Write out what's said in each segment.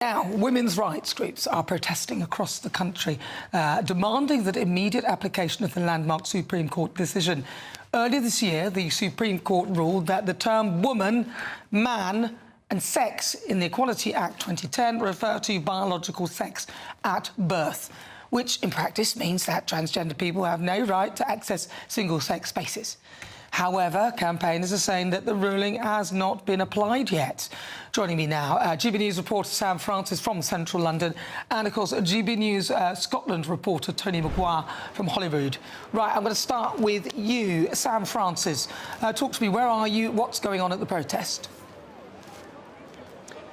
Now, women's rights groups are protesting across the country, demanding that immediate application of the landmark Supreme Court decision. Earlier this year, the Supreme Court ruled that the term woman, man and sex in the Equality Act 2010 refer to biological sex at birth, which in practice means that transgender people have no right to access single-sex spaces. However, campaigners are saying that the ruling has not been applied yet. Joining me now, GB News reporter Sam Francis from central London and, of course, GB News Scotland reporter Tony Maguire from Holyrood. Right, I'm going to start with you, Sam Francis. Talk to me, where are you? What's going on at the protest?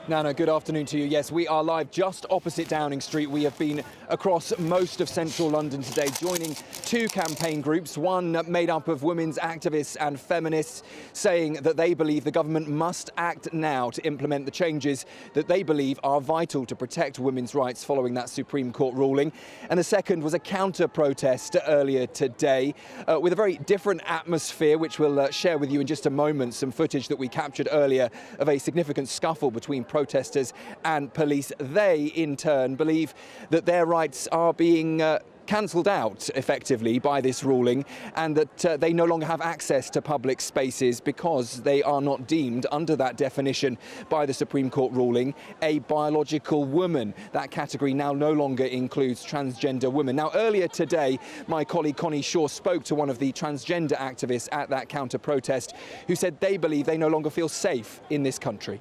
Nana, good afternoon to you. Yes, we are live just opposite Downing Street. We have been across most of central London today, joining two campaign groups, one made up of women's activists and feminists, saying that they believe the government must act now to implement the changes that they believe are vital to protect women's rights following that Supreme Court ruling. And the second was a counter-protest earlier today with a very different atmosphere, which we'll share with you in just a moment, some footage that we captured earlier of a significant scuffle between protesters and police. They, in turn, believe that their rights are being cancelled out effectively by this ruling, and that they no longer have access to public spaces because they are not deemed, under that definition by the Supreme Court ruling, a biological woman. That category now no longer includes transgender women. Now, earlier today, my colleague Connie Shaw spoke to one of the transgender activists at that counter-protest, who said they believe they no longer feel safe in this country.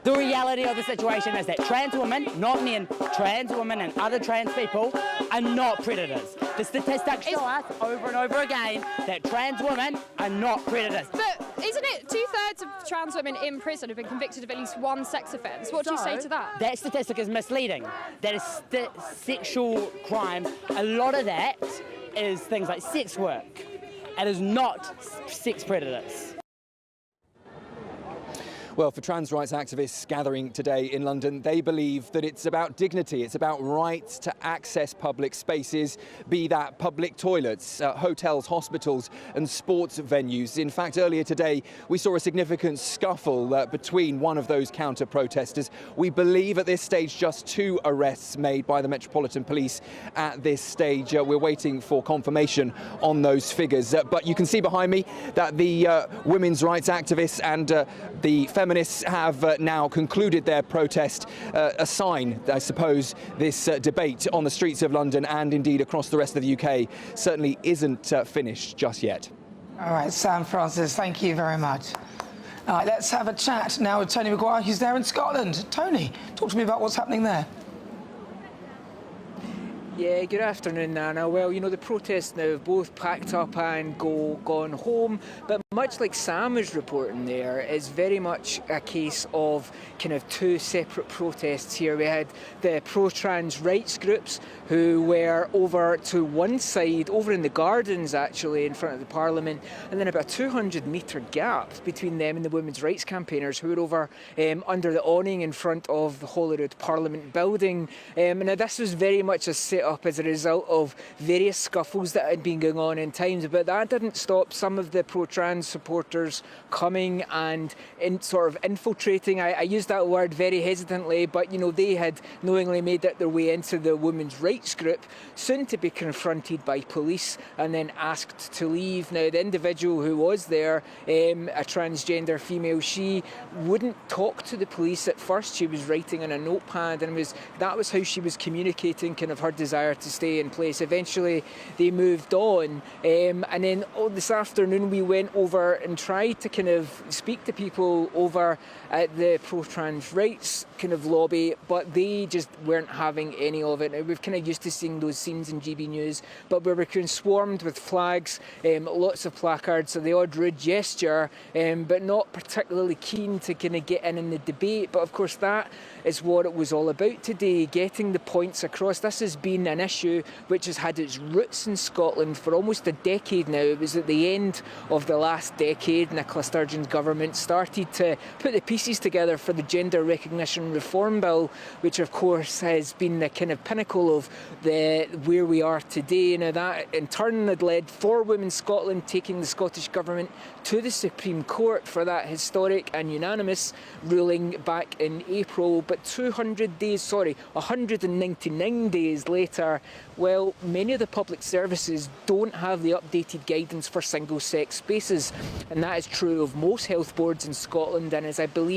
The reality of the situation is that trans women, not men, trans women and other trans people are not predators. The statistics show us over and over again that trans women are not predators. But isn't it 2/3 of trans women in prison have been convicted of at least one sex offence? What do you say to that? That statistic is misleading. That is sexual crime. A lot of that is things like sex work. It is not sex predators. Well, for trans rights activists gathering today in London, they believe that it's about dignity, it's about rights to access public spaces, be that public toilets, hotels, hospitals and sports venues. In fact, earlier today, we saw a significant scuffle between one of those counter-protesters. We believe at this stage just 2 arrests made by the Metropolitan Police at this stage. We're waiting for confirmation on those figures. But you can see behind me that the women's rights activists and the feminists have now concluded their protest, a sign, I suppose, this debate on the streets of London and indeed across the rest of the UK certainly isn't finished just yet. All right, Sam Francis, thank you very much. All right, let's have a chat now with Tony Maguire, who's there in Scotland. Tony, talk to me about what's happening there. Yeah, good afternoon, Nana. Well, you know, the protests now have both packed up and gone home, but much like Sam is reporting there, it's very much a case of kind of 2 separate protests here. We had the pro-trans rights groups who were over to one side, over in the gardens actually, in front of the Parliament, and then about a 200-metre gap between them and the women's rights campaigners who were over under the awning in front of the Holyrood Parliament building. Now, this was very much a set-up as a result of various scuffles that had been going on in times, but that didn't stop some of the pro-trans supporters coming and sort of infiltrating. I use that word very hesitantly, but you know, they had knowingly made their way into the women's rights group, soon to be confronted by police and then asked to leave. Now, the individual who was there, a transgender female, she wouldn't talk to the police at first. She was writing on a notepad, and that was how she was communicating kind of her desire to stay in place. Eventually they moved on, and then this afternoon we went over and tried to kind of speak to people over at the pro-trans rights kind of lobby, but they just weren't having any of it. Now, we're kind of used to seeing those scenes in GB News, but we were kind of swarmed with flags, lots of placards, the odd rude gesture, but not particularly keen to kind of get in the debate. But of course that is what it was all about today, getting the points across. This has been an issue which has had its roots in Scotland for almost a decade now. It was at the end of the last decade Nicola Sturgeon's government started to put the pieces pieces together for the Gender Recognition Reform Bill, which of course has been the kind of pinnacle of where we are today. Now that in turn had led for Women Scotland taking the Scottish Government to the Supreme Court for that historic and unanimous ruling back in April. But 199 days later, well, many of the public services don't have the updated guidance for single-sex spaces, and that is true of most health boards in Scotland, and as I believe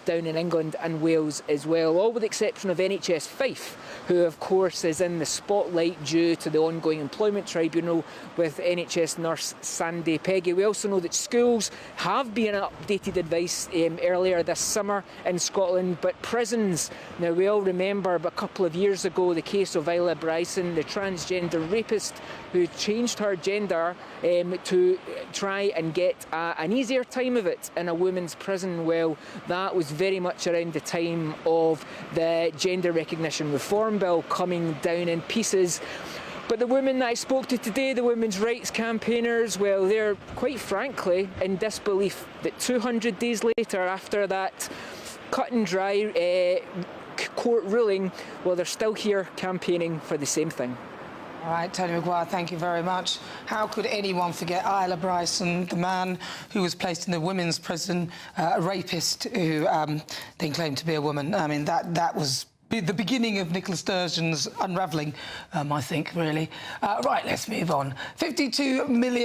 down in England and Wales as well, all with the exception of NHS Fife, who of course is in the spotlight due to the ongoing employment tribunal with NHS nurse Sandy Peggy. We also know that schools have been updated advice earlier this summer in Scotland, but prisons, now we all remember a couple of years ago the case of Isla Bryson, the transgender rapist who changed her gender to try and get an easier time of it in a women's prison. Well, that was very much around the time of the Gender Recognition Reform Bill coming down in pieces. But the women that I spoke to today, the women's rights campaigners, well, they're quite frankly in disbelief that 200 days later, after that cut and dry court ruling, well, they're still here campaigning for the same thing. All right, Tony Maguire, thank you very much. How could anyone forget Isla Bryson, the man who was placed in the women's prison, a rapist who then claimed to be a woman? I mean, that was the beginning of Nicola Sturgeon's unravelling, I think, really. Right, let's move on. 52 million...